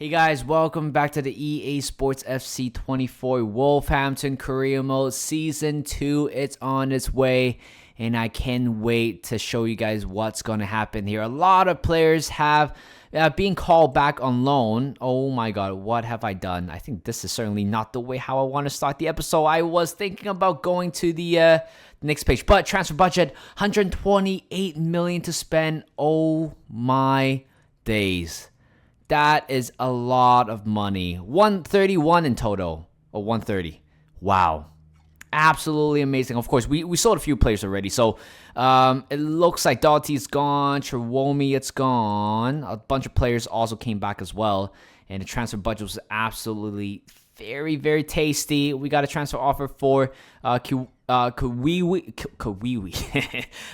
Hey guys, welcome back to the EA Sports FC 24 Wolverhampton Career Mode Season 2. It's on its way, and I can't wait to show you guys what's going to happen here. A lot of players have been called back on loan. Oh my god, what have I done? I think this is certainly not the way how I want to start the episode. I was thinking about going to the next page, but transfer budget, 128 million to spend. Oh my days. That is a lot of money. 131 in total. Or 130. Wow. Absolutely amazing. Of course, we sold a few players already. So it looks like Doherty's gone. Chiromi, it's gone. A bunch of players also came back as well. And the transfer budget was absolutely very, very tasty. We got a transfer offer for Kawiwi.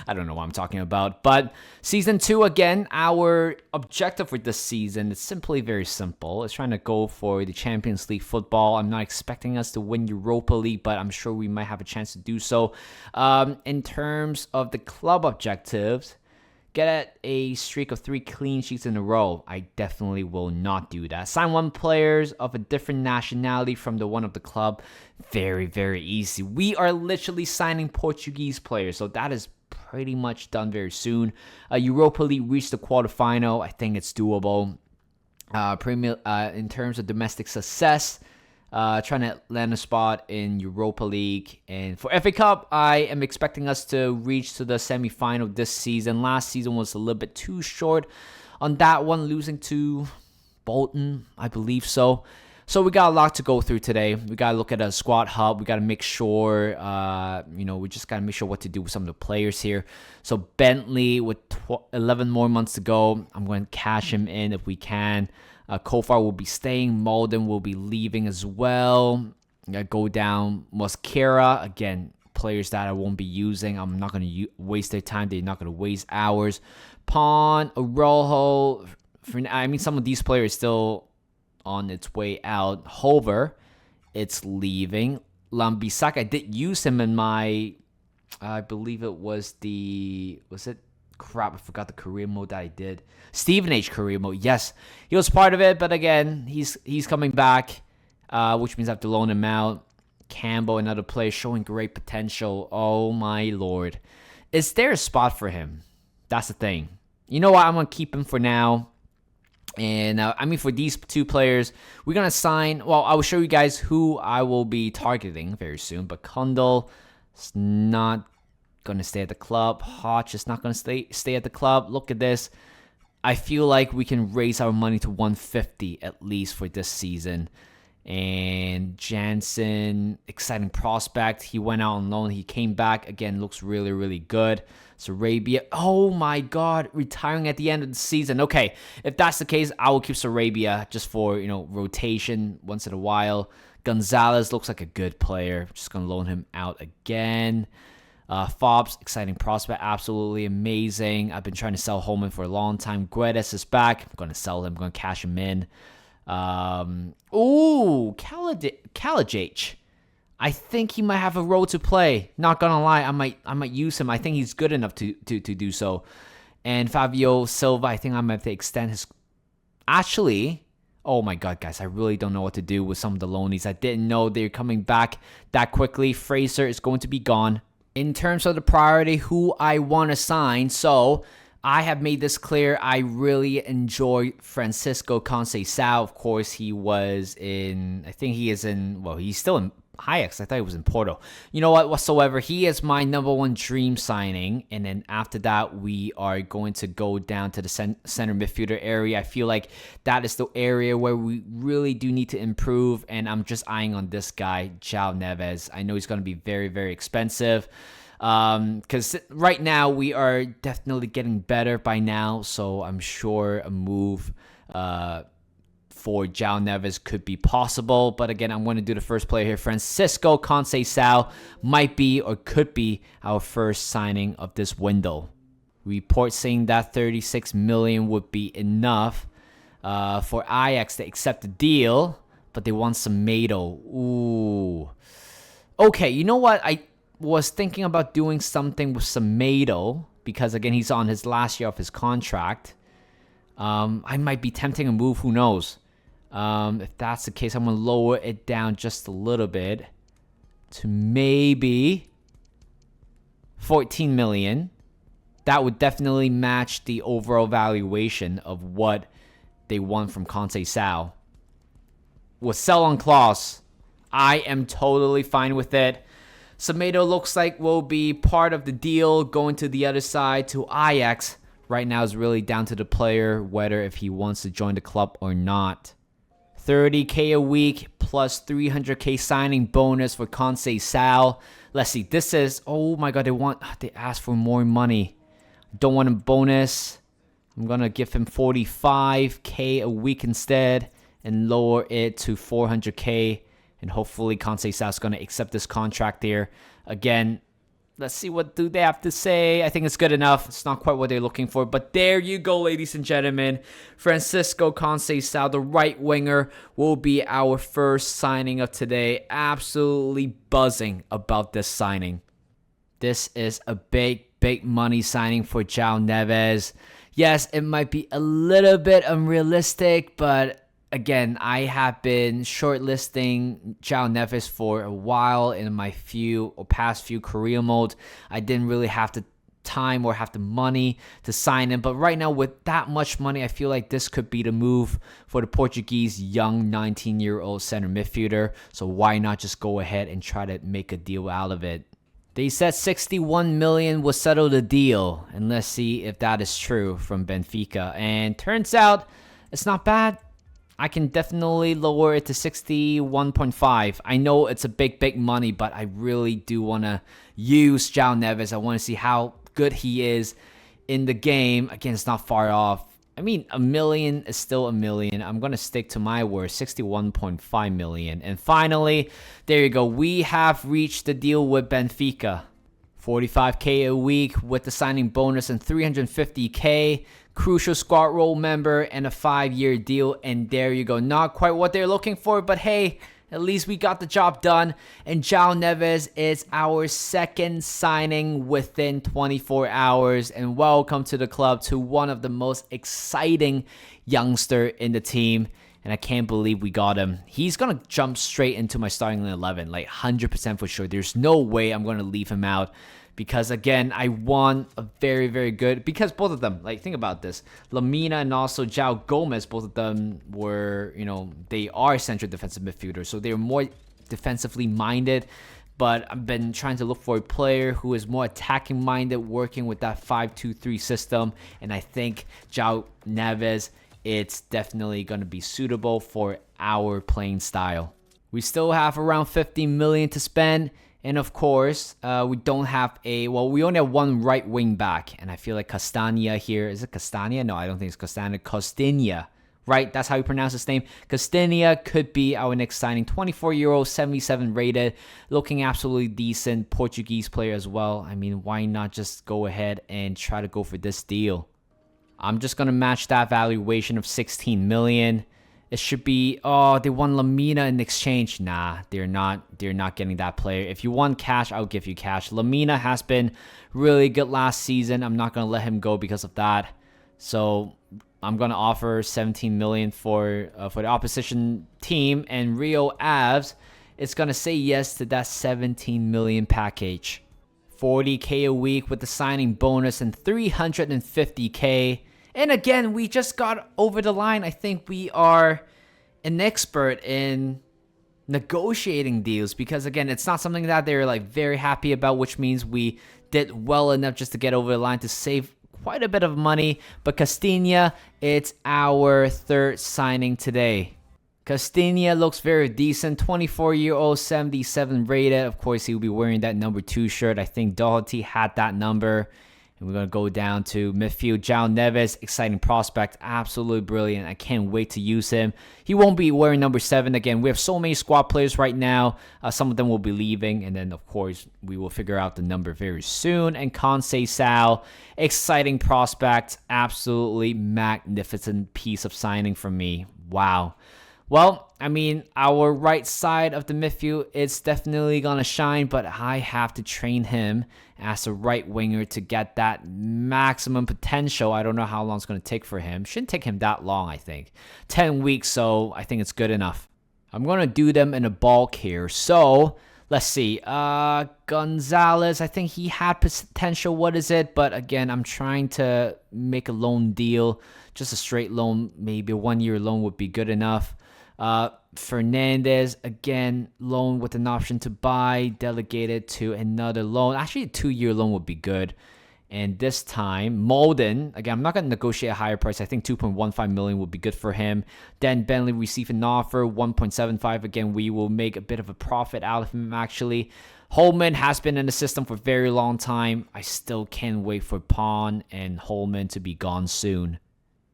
I don't know what I'm talking about. But Season 2, again, our objective for this season is simply very simple. It's trying to go for the Champions League football. I'm not expecting us to win Europa League, but I'm sure we might have a chance to do so. In terms of the club objectives, get a streak of 3 clean sheets in a row. I definitely will not do that. Sign 1 players of a different nationality from the one of the club. Very, very easy. We are literally signing Portuguese players, so that is pretty much done very soon. Europa League reached the quarterfinal. I think it's doable. In terms of domestic success, trying to land a spot in Europa League. And for FA Cup, I am expecting us to reach to the semi-final this season. Last season was a little bit too short on that one, losing to Bolton, I believe so. So we got a lot to go through today. We got to look at a squad hub. We got to make sure, we just got to make sure what to do with some of the players here. So Bentley, with 11 more months to go, I'm going to cash him in if we can. Kofar will be staying. Malden will be leaving as well. Go down Mosquera. Again, players that I won't be using. I'm not going to waste their time. They're not going to waste hours. Pawn, Arojo. Some of these players still on its way out. Hover, it's leaving. Lambisak, I did use him in my, I believe it was crap, I forgot the career mode that I did. Stephen H. career mode. Yes, he was part of it, but again, he's coming back, which means I have to loan him out. Campbell, another player showing great potential. Oh my lord. Is there a spot for him? That's the thing. You know what? I'm going to keep him for now. And for these 2 players, we're going to sign. Well, I will show you guys who I will be targeting very soon. But Kundal is not going to stay at the club. Hodge is not going to stay at the club. Look at this. I feel like we can raise our money to 150 at least for this season. And Jansen, exciting prospect. He went out on loan. He came back. Again, looks really, really good. Sarabia. Oh my god. Retiring at the end of the season. Okay, if that's the case, I will keep Sarabia just for, rotation once in a while. Gonzalez looks like a good player. Just going to loan him out again. Fobbs, exciting prospect, absolutely amazing. I've been trying to sell Holman for a long time. Guedes is back. I'm going to sell him. I'm going to cash him in. Kalajich. I think he might have a role to play. Not going to lie, I might use him. I think he's good enough to do so. And Fabio Silva, I think I might have to extend his... Actually... Oh my god, guys, I really don't know what to do with some of the loanies. I didn't know they're coming back that quickly. Fraser is going to be gone. In terms of the priority, who I want to sign, so I have made this clear. I really enjoy Francisco Conceição. Of course, he was in, I think he is in, well, he's still in Ajax. I thought he was in Porto. You know what, whatsoever, he is my number 1 dream signing. And then after that, we are going to go down to the center midfielder area. I feel like that is the area where we really do need to improve. And I'm just eyeing on this guy, João Neves. I know he's going to be very, very expensive. Because right now we are definitely getting better by now. So I'm sure a move for João Neves could be possible. But again, I'm going to do the first player here. Francisco Conceição might be or could be our first signing of this window. Report saying that 36 million would be enough for Ajax to accept the deal, but they want Semedo. Ooh. Okay, you know what? I was thinking about doing something with Semedo because, again, he's on his last year of his contract. I might be tempting a move. Who knows? If that's the case, I'm going to lower it down just a little bit to maybe 14 million. That would definitely match the overall valuation of what they want from Conceição. With sell-on clause, I am totally fine with it. Semedo looks like will be part of the deal going to the other side to Ajax. Right now is really down to the player whether if he wants to join the club or not. 30K a week plus 300K signing bonus for Conceição. Let's see. This is, oh my god, they asked for more money. Don't want a bonus. I'm going to give him 45K a week instead and lower it to 400K. And hopefully Conceição is going to accept this contract there. Again, let's see what do they have to say. I think it's good enough. It's not quite what they're looking for. But there you go, ladies and gentlemen. Francisco Conceição, the right winger, will be our first signing of today. Absolutely buzzing about this signing. This is a big money signing for João Neves. Yes, it might be a little bit unrealistic, but again, I have been shortlisting João Neves for a while in my past few career modes. I didn't really have the time or have the money to sign him, but right now with that much money, I feel like this could be the move for the Portuguese young 19-year-old center midfielder. So why not just go ahead and try to make a deal out of it? They said 61 million will settle the deal, and let's see if that is true from Benfica. And turns out it's not bad. I can definitely lower it to 61.5. I know it's a big money, but I really do want to use João Neves. I want to see how good he is in the game. Again, it's not far off. I mean, a million is still a million. I'm going to stick to my word, 61.5 million. And finally, there you go. We have reached the deal with Benfica. 45K a week with the signing bonus and 350K. Crucial squad role member and a 5-year deal. And there you go. Not quite what they're looking for, but hey, at least we got the job done. And João Neves is our second signing within 24 hours. And welcome to the club to one of the most exciting youngster in the team. And I can't believe we got him. He's going to jump straight into my starting 11, like 100% for sure. There's no way I'm going to leave him out. Because, again, I want a very good... Because both of them, like, think about this. Lamina and also João Gomez, both of them were, they are central defensive midfielders. So they're more defensively minded. But I've been trying to look for a player who is more attacking minded, working with that 5-2-3 system. And I think João Neves, it's definitely going to be suitable for our playing style. We still have around 50 million to spend. And of course, we don't have we only have one right wing back. And I feel like Castagna here, is it Castagna? No, I don't think it's Castagna. Costinha, right? That's how you pronounce his name. Costinha could be our next signing. 24-year-old, 77 rated, looking absolutely decent. Portuguese player as well. I mean, why not just go ahead and try to go for this deal? I'm just going to match that valuation of 16 million. It should be, they want Lamina in exchange. Nah, they're not getting that player. If you want cash, I'll give you cash. Lamina has been really good last season. I'm not going to let him go because of that. So I'm going to offer 17 million for the opposition team. And Rio Aves is going to say yes to that 17 million package. 40K a week with the signing bonus and 350K. And again, we just got over the line. I think we are an expert in negotiating deals because, again, it's not something that they're like very happy about, which means we did well enough just to get over the line to save quite a bit of money. But Castagna, it's our third signing today. Castagna looks very decent. 24-year-old, 77 rated. Of course, he will be wearing that number 2 shirt. I think Doherty had that number. And we're going to go down to midfield. João Neves, exciting prospect. Absolutely brilliant. I can't wait to use him. He won't be wearing number 7. Again, we have so many squad players right now. Some of them will be leaving. And then, of course, we will figure out the number very soon. And Conceição, exciting prospect. Absolutely magnificent piece of signing from me. Wow. Well, I mean, our right side of the midfield is definitely going to shine, but I have to train him as a right winger to get that maximum potential. I don't know how long it's going to take for him. Shouldn't take him that long, I think. 10 weeks, so I think it's good enough. I'm going to do them in a bulk here. So, let's see. Gonzalez, I think he had potential. What is it? But again, I'm trying to make a loan deal. Just a straight loan, maybe a 1-year loan would be good enough. Fernandez, again, loan with an option to buy, delegated to another loan. Actually, a 2-year loan would be good. And this time, Molden, again, I'm not going to negotiate a higher price. I think 2.15 million would be good for him. Then Bentley received an offer, 1.75. Again, we will make a bit of a profit out of him, actually. Holman has been in the system for a very long time. I still can't wait for Pawn and Holman to be gone soon.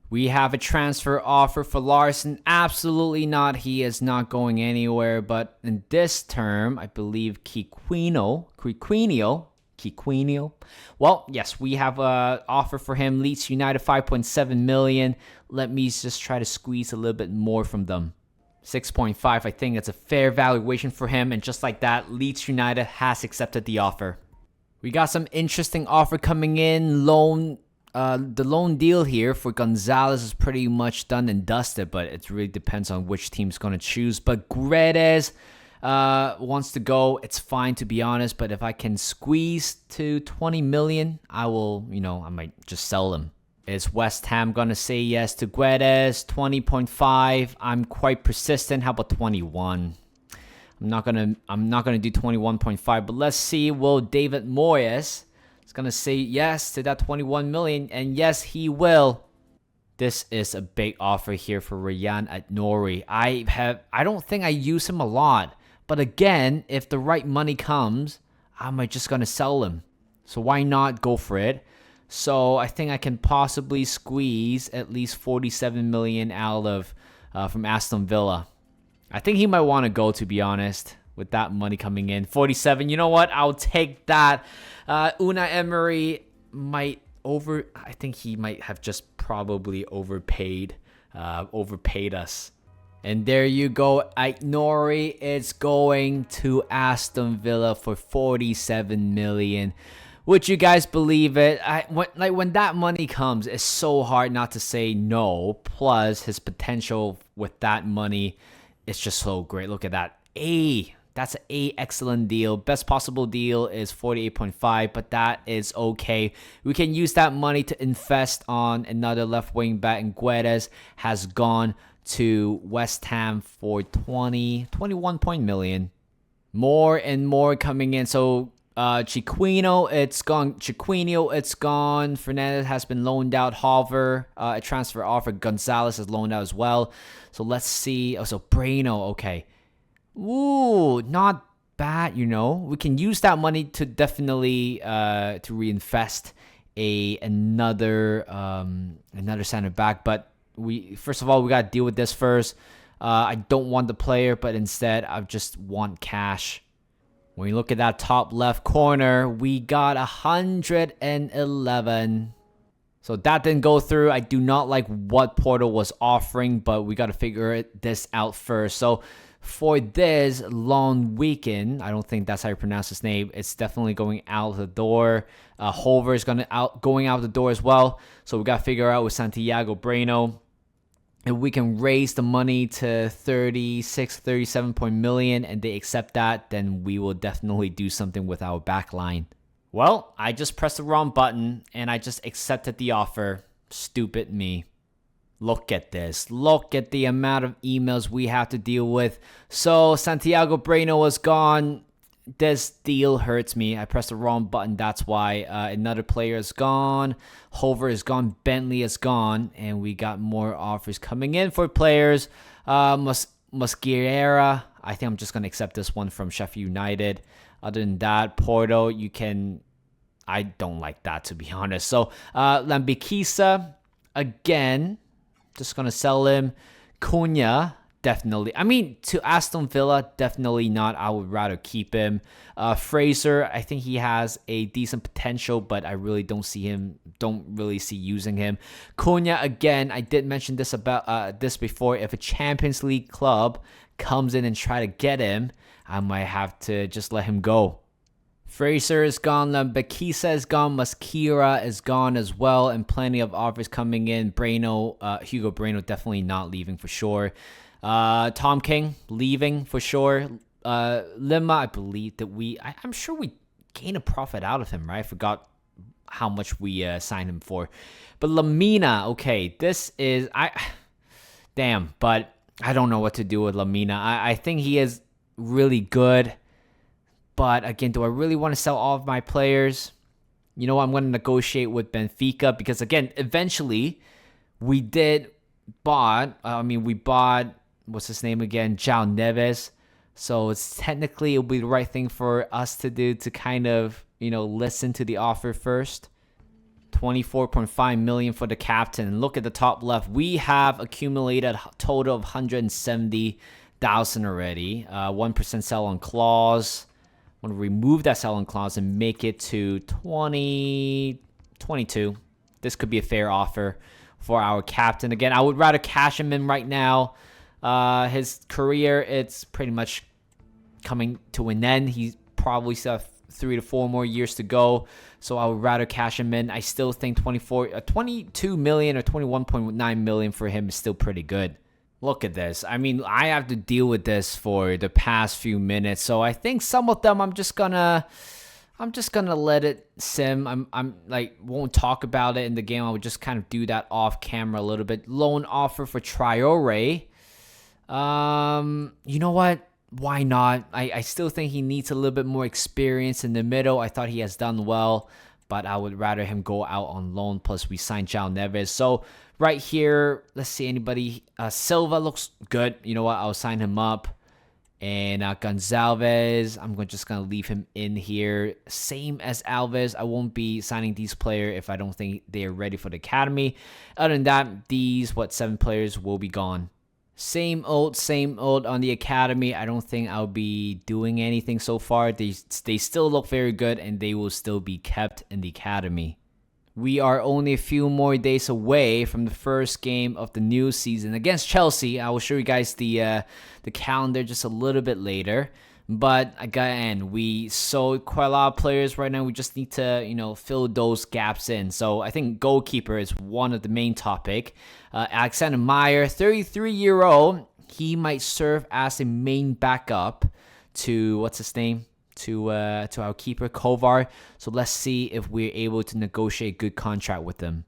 We have a transfer offer for Larson. Absolutely not. He is not going anywhere. But in this term, I believe Quiquinho. Well, yes, we have an offer for him. Leeds United, 5.7 million. Let me just try to squeeze a little bit more from them. 6.5, I think that's a fair valuation for him. And just like that, Leeds United has accepted the offer. We got some interesting offer coming in. The loan deal here for Gonzalez is pretty much done and dusted, but it really depends on which team's going to choose. But Guedes wants to go. It's fine, to be honest, but if I can squeeze to 20 million, I will, I might just sell them. Is West Ham going to say yes to Guedes? 20.5. I'm quite persistent. How about 21? I'm not gonna do 21.5, but let's see. Will David Moyes gonna say yes to that 21 million? And yes, he will. This is a big offer here for Ryan at Nori. I don't think I use him a lot, but again, if the right money comes, I'm just gonna sell him. So why not go for it? So I think I can possibly squeeze at least 47 million out of from Aston Villa. I think he might want to go, to be honest, with that money coming in. 47, you know what? I'll take that. Unai Emery I think he might have just probably overpaid us. And there you go. Nori is going to Aston Villa for 47 million. Would you guys believe it? When that money comes, it's so hard not to say no. Plus, his potential with that money is just so great. Look at that. That's an excellent deal. Best possible deal is 48.5, but that is okay. We can use that money to invest on another left wing back, and Guedes has gone to West Ham for 21 million. More and more coming in. So Chiquinho, it's gone. Fernandez has been loaned out. Hover, a transfer offer. Gonzalez is loaned out as well. So let's see. So Breno, okay. Ooh, not bad, We can use that money to definitely to reinvest another center back. But first of all, we got to deal with this first. I don't want the player, but instead I just want cash. When you look at that top left corner, we got 111. So that didn't go through. I do not like what Porto was offering, but we got to figure this out first. So for this long weekend, I don't think that's how you pronounce his name. It's definitely going out the door. Hover is going out the door as well. So we got to figure out with Santiago Breno if we can raise the money to 37 million and they accept that, then we will definitely do something with our back line. Well, I just pressed the wrong button and I just accepted the offer. Stupid me. Look at this. Look at the amount of emails we have to deal with. So Santiago Breno was gone. This deal hurts me. I pressed the wrong button. That's why. Another player is gone. Hover is gone. Bentley is gone. And we got more offers coming in for players. Mosquera. I think I'm just going to accept this one from Sheffield United. Other than that, Porto, I don't like that, to be honest. So Lambikisa, again, just going to sell him. Cunha, definitely. I mean, to Aston Villa, definitely not. I would rather keep him. Fraser, I think he has a decent potential, but I really don't really see using him. Cunha, again, I did mention this before. If a Champions League club comes in and try to get him, I might have to just let him go. Fraser is gone, Bakisa is gone, Mosquera is gone as well, and plenty of offers coming in. Hugo Breno definitely not leaving for sure. Tom King leaving for sure. Lima, I believe that I'm sure we gain a profit out of him, right? I forgot how much we signed him for. But Lamina, okay, damn, but I don't know what to do with Lamina. I think he is really good. But again, do I really want to sell all of my players? You know what? I'm going to negotiate with Benfica because, again, eventually we bought, what's his name again? João Neves. So it'll be the right thing for us to do to kind of, listen to the offer first. 24.5 million for the captain. Look at the top left. We have accumulated a total of 170,000 already. 1% sell-on clause. I'm going to remove that sell-on clause and make it to 22. This could be a fair offer for our captain. Again, I would rather cash him in right now. His career, it's pretty much coming to an end. He's probably still have 3 to 4 more years to go. So I would rather cash him in. I still think 22 million or 21.9 million for him is still pretty good. Look at this. I mean, I have to deal with this for the past few minutes. So I think some of them I'm just gonna let it sim. I'm like won't talk about it in the game. I would just kind of do that off camera a little bit. Loan offer for Traore. You know what? Why not? I still think he needs a little bit more experience in the middle. I thought he has done well, but I would rather him go out on loan. Plus, we signed João Neves. So right here, let's see anybody. Silva looks good. You know what? I'll sign him up. And Gonzalez, I'm just going to leave him in here. Same as Alves. I won't be signing these players if I don't think they're ready for the academy. Other than that, these 7 players will be gone. Same old on the academy. I don't think I'll be doing anything so far. They still look very good, and they will still be kept in the academy. We are only a few more days away from the first game of the new season against Chelsea. I will show you guys the calendar just a little bit later. But again, we sold quite a lot of players right now. We just need to, fill those gaps in. So I think goalkeeper is one of the main topic. Alexander Meyer, 33-year-old. He might serve as a main backup to, what's his name? To our keeper, Kovar. So let's see if we're able to negotiate a good contract with them.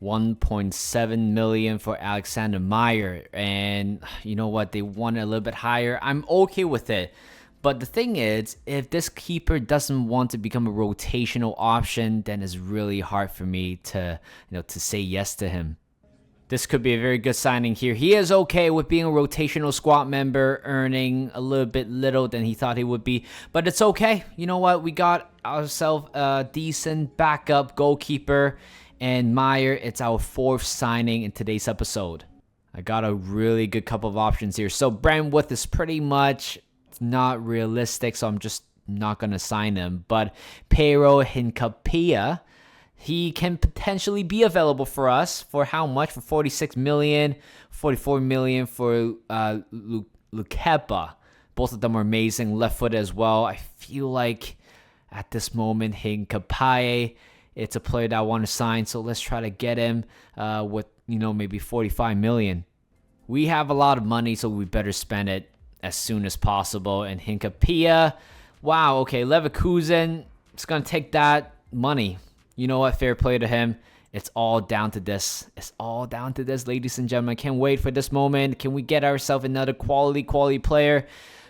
1.7 million for Alexander Meyer. And you know what? They want it a little bit higher. I'm okay with it. But the thing is, if this keeper doesn't want to become a rotational option, then it's really hard for me to say yes to him. This could be a very good signing here. He is okay with being a rotational squad member, earning a little bit little than he thought he would be. But it's okay. You know what? We got ourselves a decent backup goalkeeper. And Meyer, it's our 4th signing in today's episode. I got a really good couple of options here. So Brentwood is pretty much not realistic, so I'm just not going to sign him. But Pero Hincapia, he can potentially be available for us. For how much? For 46 million, 44 million for Lukepa. Both of them are amazing. Left foot as well. I feel like at this moment, Hincapie, it's a player that I want to sign. So let's try to get him with, maybe 45 million. We have a lot of money, so we better spend it as soon as possible. And Hincapia, wow, okay, Leverkusen, it's going to take that money. You know what? Fair play to him. It's all down to this. It's all down to this, ladies and gentlemen. I can't wait for this moment. Can we get ourselves another quality player?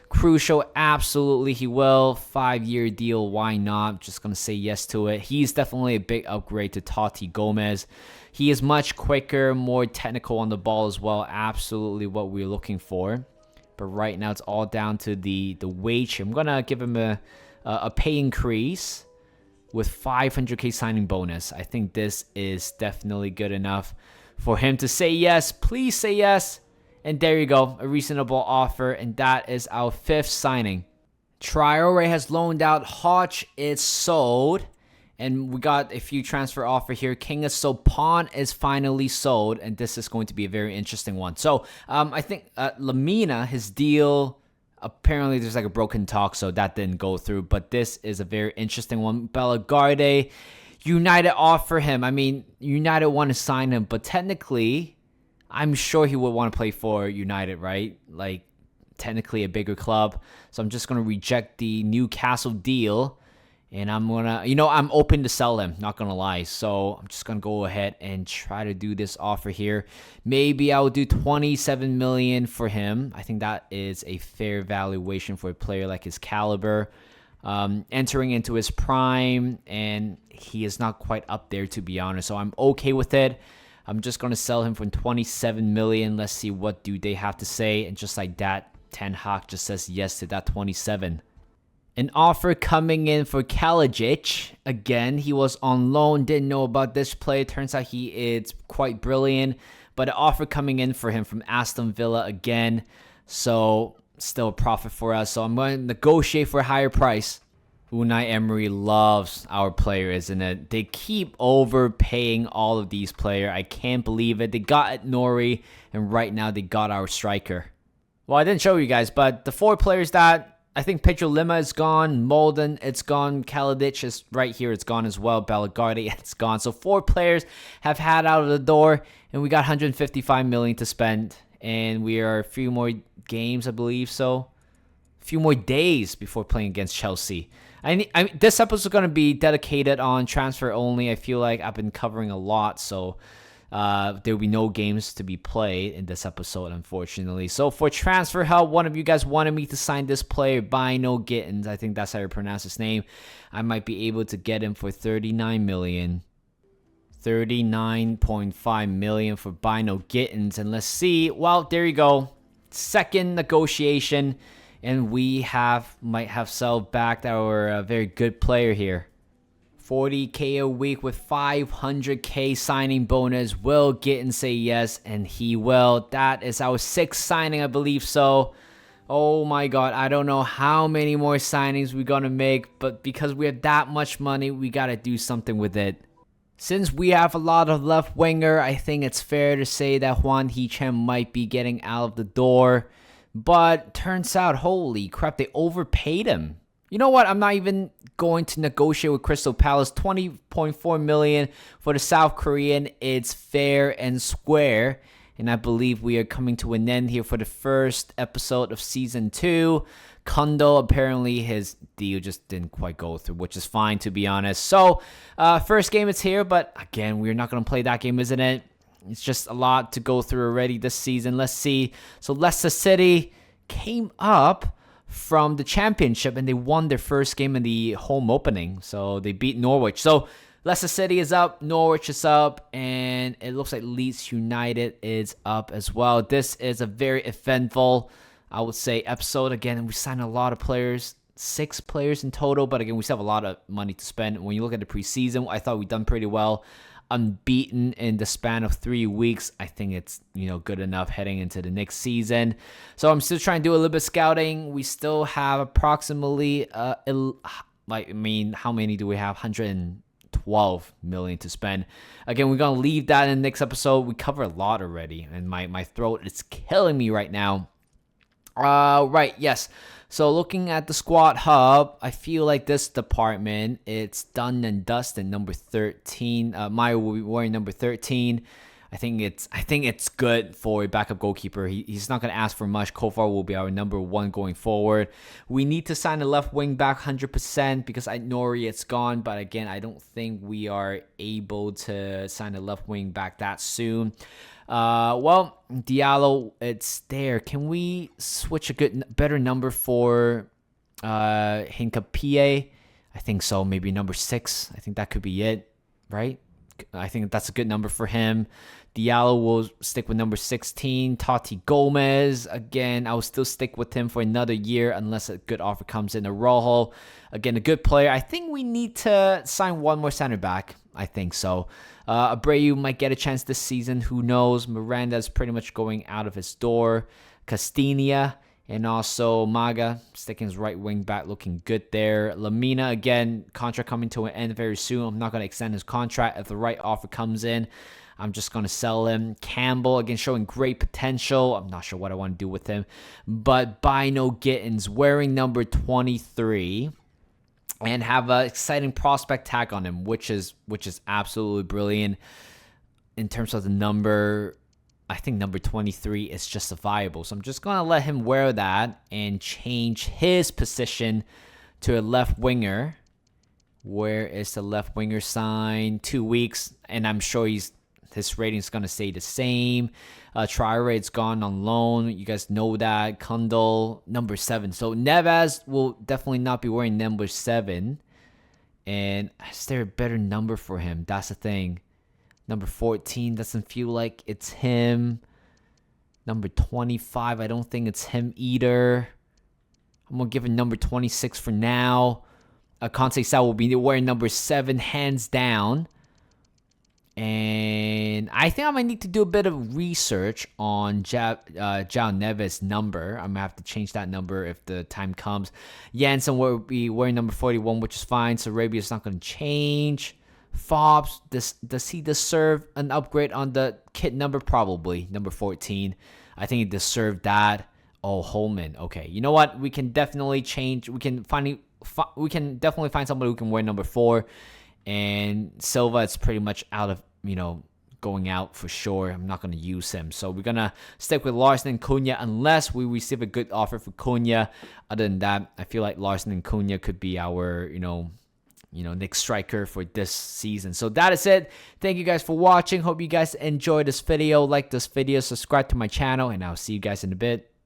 Crucial, absolutely he will. 5-year deal, why not? Just going to say yes to it. He's definitely a big upgrade to Tati Gomez. He is much quicker, more technical on the ball as well. Absolutely what we're looking for. But right now, it's all down to the wage. I'm going to give him a pay increase with 500k signing bonus. I think this is definitely good enough for him to say yes. Please say yes. And there you go, a reasonable offer, and that is our 5th signing. Traore has loaned out. Hodge is sold. And we got a few transfer offer here. King Sopan is finally sold, and this is going to be a very interesting one. So I think Lamina, his deal, apparently there's like a broken talk, so that didn't go through. But this is a very interesting one. Bellegarde, United offer him. I mean, United want to sign him, but technically, I'm sure he would want to play for United, right? Like, technically a bigger club. So I'm just going to reject the Newcastle deal. And I'm going to, I'm open to sell him, not going to lie. So I'm just going to go ahead and try to do this offer here. Maybe I'll do $27 million for him. I think that is a fair valuation for a player like his caliber. Entering into his prime, and he is not quite up there, to be honest. So I'm okay with it. I'm just going to sell him for $27 million. Let's see what do they have to say. And just like that, Ten Hag just says yes to that 27. An offer coming in for Kalajic. Again, he was on loan. Didn't know about this play. Turns out he is quite brilliant. But an offer coming in for him from Aston Villa again. So, still a profit for us. So, I'm going to negotiate for a higher price. Unai Emery loves our player, isn't it? They keep overpaying all of these players. I can't believe it. They got Nori, and right now they got our striker. Well, I didn't show you guys, but the 4 players that I think Pedro Lima is gone. Molden, it's gone. Kalajic is right here. It's gone as well. Bellegarde, it's gone. So 4 players have had out of the door, and we got 155 million to spend. And we are a few more games, I believe so. A few more days before playing against Chelsea. This episode is going to be dedicated on transfer only. I feel like I've been covering a lot, so there will be no games to be played in this episode, unfortunately. So for transfer help, one of you guys wanted me to sign this player, Bino Gittins. I think that's how you pronounce his name. I might be able to get him for $39 million. $39.5 million for Bino Gittins. And let's see. Well, there you go. Second negotiation. And we might have sold back our very good player here. $40K a week with $500K signing bonus. Will Gittins say yes? And he will. That is our 6th signing, I believe so. Oh my god, I don't know how many more signings we're gonna make, but because we have that much money, we gotta do something with it. Since we have a lot of left winger, I think it's fair to say that Juan Hichem might be getting out of the door. But turns out, holy crap, they overpaid him. You know what? I'm not even going to negotiate with Crystal Palace. $20.4 million for the South Korean. It's fair and square. And I believe we are coming to an end here for the first episode of Season 2. Kondo, apparently his deal just didn't quite go through, which is fine, to be honest. So, first game is here, but again, we're not going to play that game, isn't it? It's just a lot to go through already this season. Let's see. So, Leicester City came up from the championship, and they won their first game in the home opening. So, they beat Norwich. So, Leicester City is up, Norwich is up, and it looks like Leeds United is up as well. This is a very eventful, I would say, episode. Again, we signed a lot of players, 6 players in total, but again, we still have a lot of money to spend. When you look at the preseason, I thought we've done pretty well. Unbeaten in the span of 3 weeks. I think it's, good enough heading into the next season. So I'm still trying to do a little bit of scouting. We still have approximately, how many do we have? 112 million to spend. Again, we're going to leave that in the next episode. We cover a lot already, and my throat is killing me right now. Right, yes. So looking at the squad hub, I feel like this department, it's done and dusted. Number 13. Maya will be wearing number 13. I think it's good for a backup goalkeeper. He's not going to ask for much. Kofar will be our number 1 going forward. We need to sign a left wing back 100% because Nori, it's gone. But again, I don't think we are able to sign a left wing back that soon. Well, Diallo, it's there. Can we switch a better number for Hincapie? I think so. Maybe number 6. I think that could be it, right? I think that's a good number for him. Diallo will stick with number 16. Tati Gomez, again, I will still stick with him for another year unless a good offer comes in. Rojo, again, a good player. I think we need to sign one more center back. I think so. Abreu might get a chance this season. Who knows? Miranda's pretty much going out of his door. Castilla and also Maga sticking his right wing back, looking good there. Lamina, again, contract coming to an end very soon. I'm not going to extend his contract. If the right offer comes in, I'm just going to sell him. Campbell, again, showing great potential. I'm not sure what I want to do with him. But Bino Gittins, wearing number 23, and have an exciting prospect tag on him, which is absolutely brilliant. In terms of the number, I think number 23 is justifiable. So I'm just going to let him wear that and change his position to a left winger. Where is the left winger sign? 2 weeks, and I'm sure his rating is going to stay the same. Traore, it's gone on loan. You guys know that. Kundal, number 7. So Neves will definitely not be wearing number 7. And is there a better number for him? That's the thing. Number 14 doesn't feel like it's him. Number 25, I don't think it's him either. I'm going to give him number 26 for now. Conceição will be wearing number 7, hands down. And I think I might need to do a bit of research on João Neves' number. I'm going to have to change that number if the time comes. Janssen will be wearing number 41, which is fine. Sarabia's not going to change. Fobbs, does he deserve an upgrade on the kit number? Probably. Number 14. I think he deserved that. Oh, Holman. Okay. You know what? We can definitely change. We can definitely find somebody who can wear number 4. And Silva is pretty much out of, going out for sure. I'm not going to use him. So we're going to stick with Larson and Cunha unless we receive a good offer for Cunha. Other than that, I feel like Larson and Cunha could be our, next striker for this season. So that is it. Thank you guys for watching. Hope you guys enjoyed this video. Like this video, subscribe to my channel, and I'll see you guys in a bit.